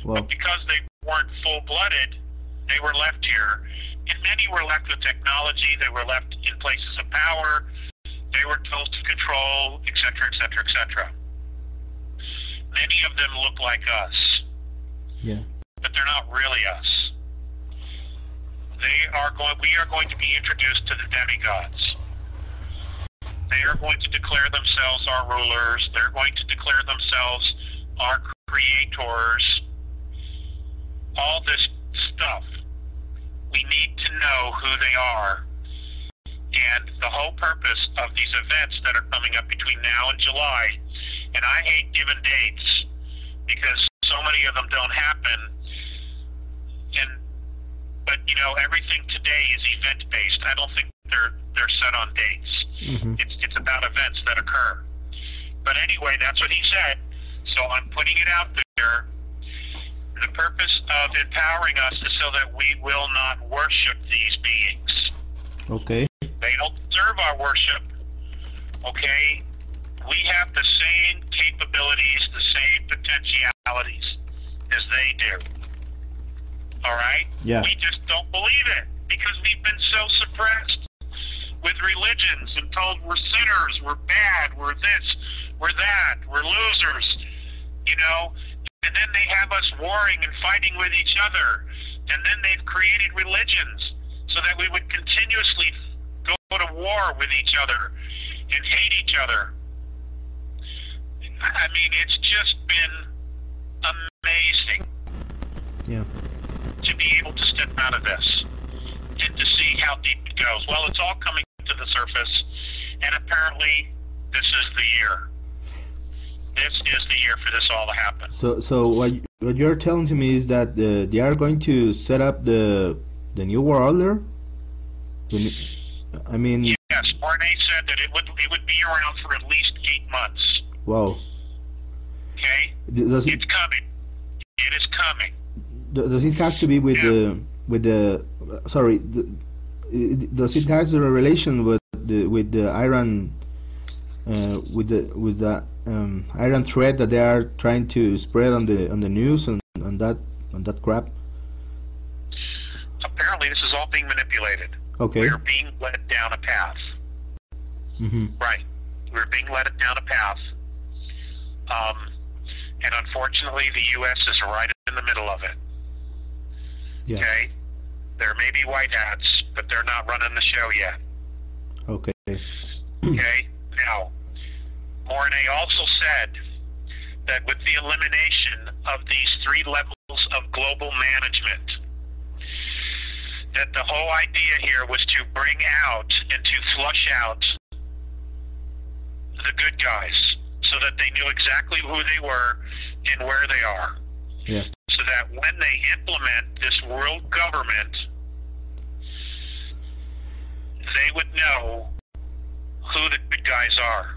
Well, but because they weren't full-blooded, they were left here. And many were left with technology. They were left in places of power. They were told to control, et cetera, et cetera, et cetera. Many of them look like us. yeah. But they're not really us. We are going to be introduced to the demigods. They are going to declare themselves our rulers. They're going to declare themselves our creators. All this stuff. We need to know who they are. And the whole purpose of these events that are coming up between now and July, and I hate giving dates because so many of them don't happen. But you know, everything today is event based. I don't think they're set on dates. Mm-hmm. It's about events that occur. But anyway, that's what he said. So I'm putting it out there. The purpose of empowering us is so that we will not worship these beings. Okay. They don't deserve our worship. Okay? We have the same capabilities, the same potentialities as they do. All right? Yeah. We just don't believe it because we've been so suppressed with religions and told we're sinners, we're bad, we're this, we're that, we're losers, you know? And then they have us warring and fighting with each other. And then they've created religions so that we would continuously go to war with each other and hate each other. I mean, it's just been amazing. Yeah. To be able to step out of this and to see how deep it goes. Well, it's all coming to the surface, and apparently this is the year. This is the year for this all to happen. So what you're telling to me is that they are going to set up the new world order? I mean... Yes, Barney said that it would be around for at least 8 months. Wow. Okay? Does it's coming. It is coming. Does it has to be with does it has a relation with the Iran with the Iran threat that they are trying to spread on the news and that crap? Apparently this is all being manipulated. Okay. We're being led down a path. Mm-hmm. Right. We're being led down a path. And unfortunately the U.S. is right in the middle of it. Yeah. Okay? There may be white hats, but they're not running the show yet. Okay. Okay? Now, Mornay also said that with the elimination of these 3 levels of global management, that the whole idea here was to bring out and to flush out the good guys so that they knew exactly who they were and where they are. Yeah. So that when they implement this world government, they would know who the good guys are.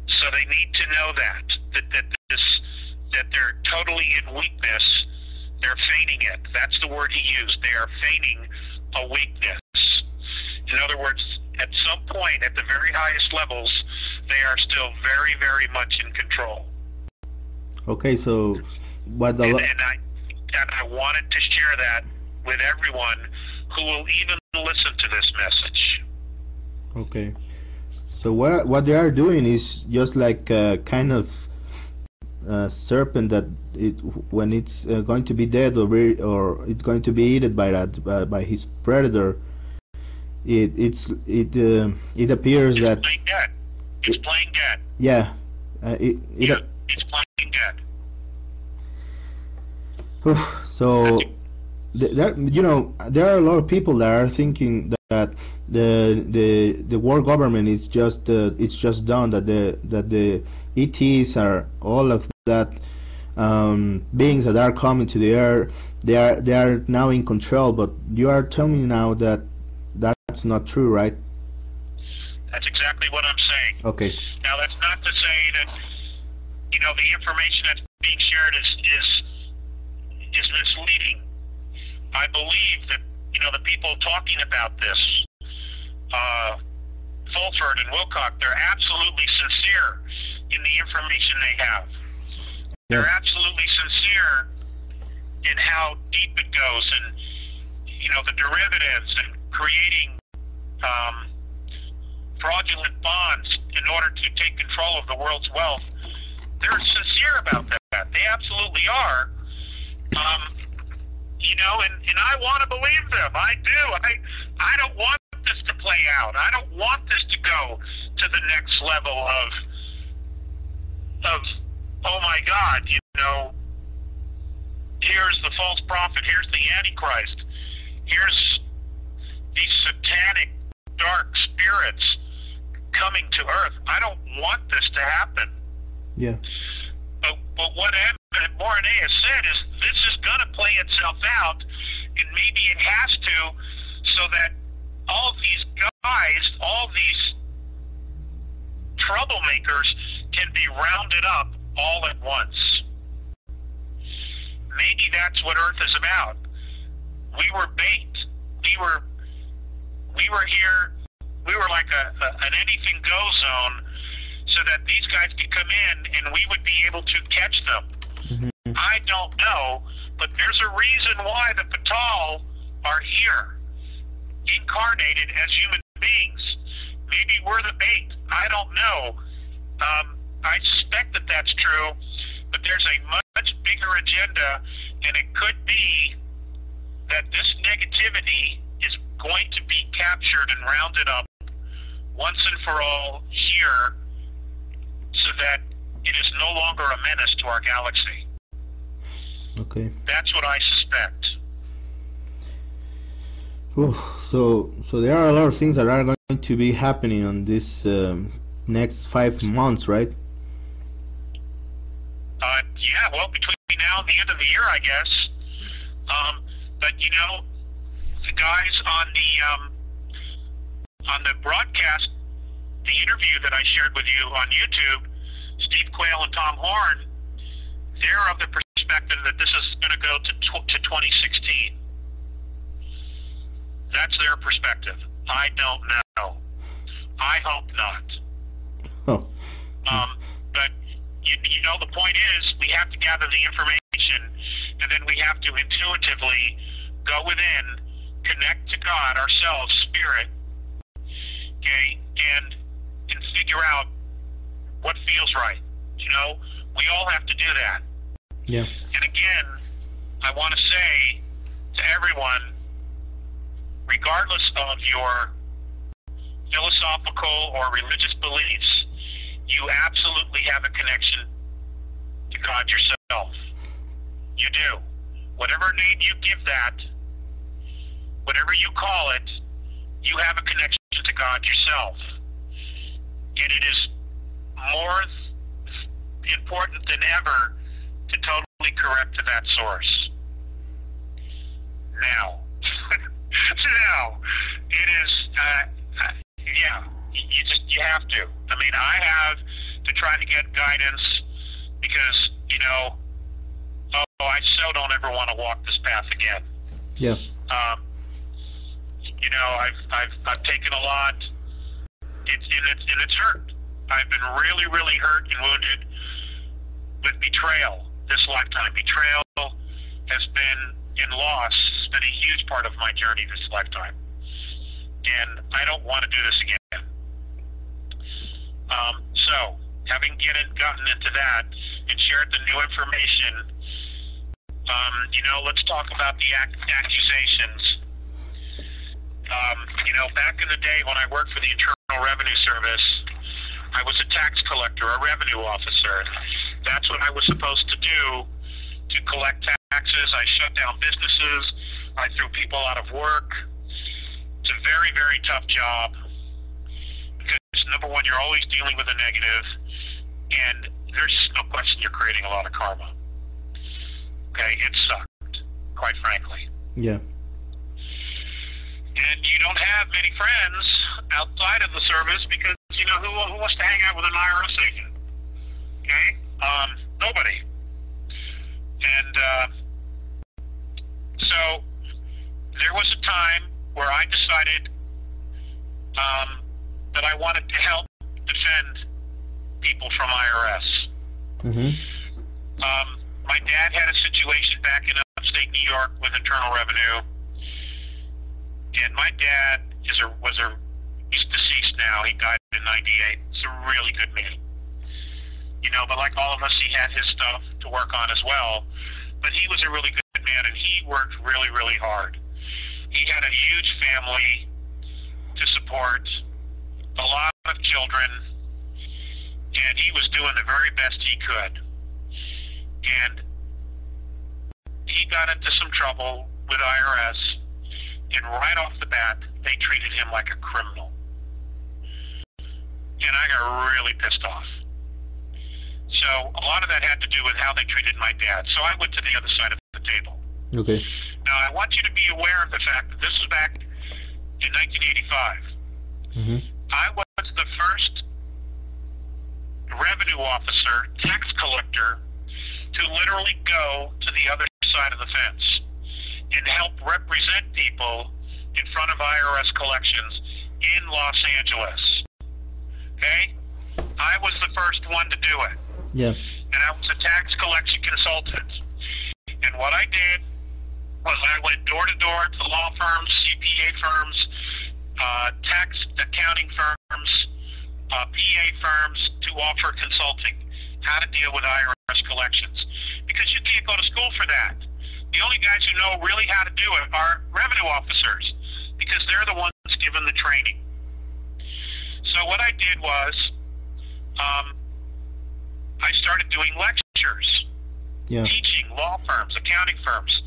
So they need to know that they're totally in weakness. They're feigning it. That's the word he used. They are feigning a weakness. In other words, at some point, at the very highest levels, they are still very, very much in control. Okay, so what the and I wanted to share that with everyone who will even listen to this message. Okay, so what they are doing is just like a kind of serpent that when it's going to be dead or it's going to be eaten by his predator, it appears it's that playing dead. It's playing dead. Yeah, it's playing dead. So there are a lot of people that are thinking that the world government is just it's just done, that the ETs are all of that beings that are coming to the earth, they are now in control. But you are telling me now that that's not true, right? That's exactly what I'm saying. Okay. Now that's not to say that the information that's being shared is misleading. I believe that the people talking about this, Fulford and Wilcock, they're absolutely sincere in the information they have. They're absolutely sincere in how deep it goes, and the derivatives and creating fraudulent bonds in order to take control of the world's wealth. They're sincere about that. They absolutely are. And I want to believe them. I do. I don't want this to play out. I don't want this to go to the next level of oh my God, here's the false prophet, here's the Antichrist, here's these satanic dark spirits coming to earth. I don't want this to happen. Yeah. But what Morrone has said is this is going to play itself out, and maybe it has to, so that all these guys, all these troublemakers can be rounded up all at once. Maybe that's what Earth is about. We were bait. We were here. We were like an anything go zone, so that these guys could come in and we would be able to catch them. Mm-hmm. I don't know, but there's a reason why the Patal are here, incarnated as human beings. Maybe we're the bait. I don't know. I suspect that that's true, but there's a much bigger agenda, and it could be that this negativity is going to be captured and rounded up once and for all here, so that it is no longer a menace to our galaxy. Okay. That's what I suspect. Ooh, so there are a lot of things that are going to be happening on this next 5 months, right? Yeah, well, between now and the end of the year, I guess. But the guys on the broadcast, the interview that I shared with you on YouTube, Steve Quayle and Tom Horn, they're of the perspective that this is going to go to 2016. That's their perspective. I don't know. I hope not. Oh. But the point is, we have to gather the information, and then we have to intuitively go within, connect to God ourselves, spirit, okay, and figure out what feels right. We all have to do that. Yeah. And again, I want to say to everyone, regardless of your philosophical or religious beliefs, you absolutely have a connection to God yourself. You do. Whatever name you give that, whatever you call it, you have a connection to God yourself. And it is more important than ever to totally correct to that source. Now, it is, you have to. I mean, I have to try to get guidance because, I so don't ever want to walk this path again. Yeah. I've taken a lot. It's hurt. I've been really, really hurt and wounded with betrayal this lifetime. Betrayal has been, and loss has been a huge part of my journey this lifetime. And I don't want to do this again. So, having gotten into that and shared the new information, let's talk about the accusations. Back in the day when I worked for the Internal Revenue Service, I was a tax collector, a revenue officer. That's what I was supposed to do, to collect taxes. I shut down businesses. I threw people out of work. It's a very, very tough job because, number one, you're always dealing with a negative, and there's no question you're creating a lot of karma. Okay, it sucked, quite frankly. Yeah. And you don't have many friends outside of the service because, who wants to hang out with an IRS agent? Okay? Nobody. And so there was a time where I decided that I wanted to help defend people from IRS. Mm-hmm. My dad had a situation back in upstate New York with Internal Revenue, and my dad he's deceased now. He died in '98. He's a really good man. You know, but like all of us, he had his stuff to work on as well. But he was a really good man, and he worked really, really hard. He had a huge family to support, a lot of children, and he was doing the very best he could. And he got into some trouble with IRS, and right off the bat, they treated him like a criminal. And I got really pissed off. So a lot of that had to do with how they treated my dad. So I went to the other side of the table. Okay. Now, I want you to be aware of the fact that this was back in 1985. Mm-hmm. I was the first revenue officer, tax collector, to literally go to the other side of the fence and help represent people in front of IRS collections in Los Angeles. Okay? I was the first one to do it. Yeah. And I was a tax collection consultant. And what I did was I went door to door to law firms, CPA firms, tax accounting firms, PA firms to offer consulting, how to deal with IRS collections. Because you can't go to school for that. The only guys who know really how to do it are revenue officers, because they're the ones given the training. So what I did was I started doing lectures, teaching law firms, accounting firms,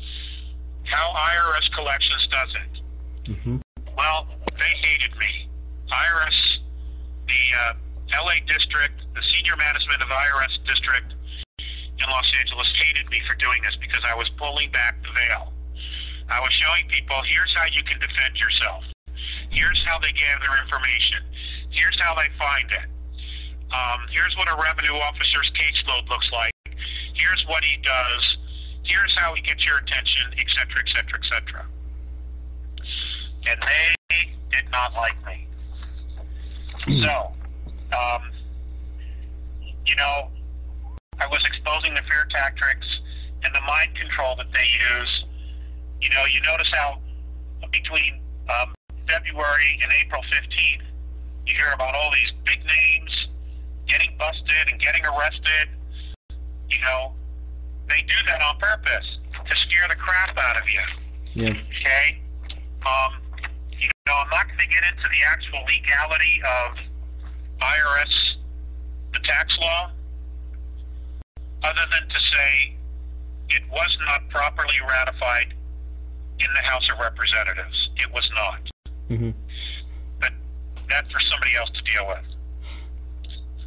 how IRS collections does it. Mm-hmm. Well, they hated me. IRS, the LA district, the senior management of IRS district in Los Angeles hated me for doing this because I was pulling back the veil. I was showing people, here's how you can defend yourself. Here's how they gather information. Here's how they find it. Here's what a revenue officer's caseload looks like. Here's what he does. Here's how he gets your attention, et cetera, et cetera, et cetera. And they did not like me. So, you know, I was exposing the fear tactics and the mind control that they use. You know, you notice how between February and April 15th, you hear about all these big names getting busted and getting arrested. You know, they do that on purpose to scare the crap out of you. Yeah. Okay? You know, I'm not going to get into the actual legality of IRS, the tax law, other than to say it was not properly ratified in the House of Representatives. It was not. Mm-hmm. But that's for somebody else to deal with.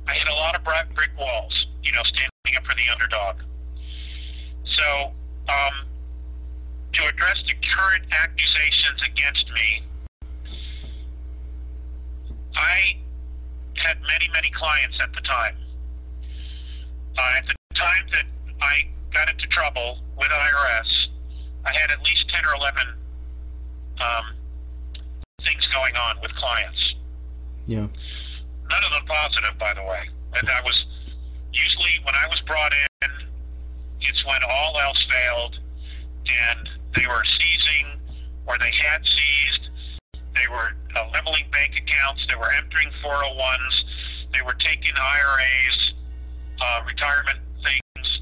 I hit a lot of brick walls, you know, standing up for the underdog. So, to address the current accusations against me, I had many, many clients at the time. At the time that I got into trouble with IRS, I had at least 10 or 11 things going on with clients. Yeah. None of them positive, by the way. And I was, usually when I was brought in, it's when all else failed and they were seizing or they had seized. They were leveling bank accounts. They were entering 401s. They were taking IRAs, retirement things.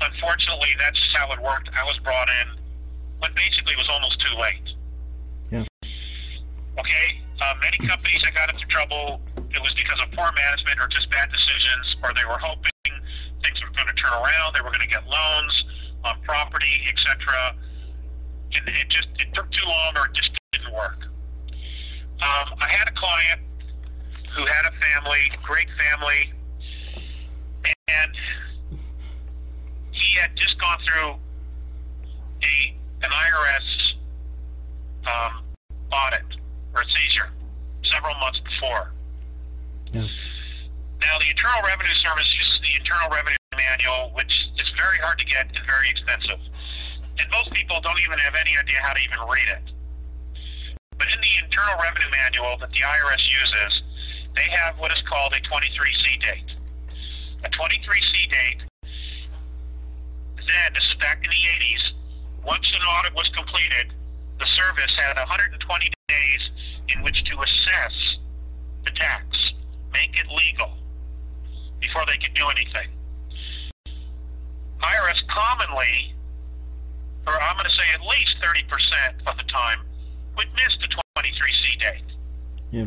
Unfortunately, that's just how it worked. I was brought in when basically it was almost too late. Yeah. Okay? Many companies that got into trouble, it was because of poor management or just bad decisions, or they were hoping things were going to turn around, they were going to get loans on property, etc. And it took too long, or it just didn't work. I had a client who had a family, great family, and he had just gone through an IRS audit or seizure several months before. Yeah. Now, the Internal Revenue Service uses the Internal Revenue Manual, which is very hard to get and very expensive. And most people don't even have any idea how to even read it. But in the Internal Revenue Manual that the IRS uses, they have what is called a 23C date. A 23C date Once an audit was completed, the service had 120 days in which to assess the tax, make it legal, before they could do anything. IRS commonly, or I'm going to say at least 30% of the time, would miss the 23C date. Yeah.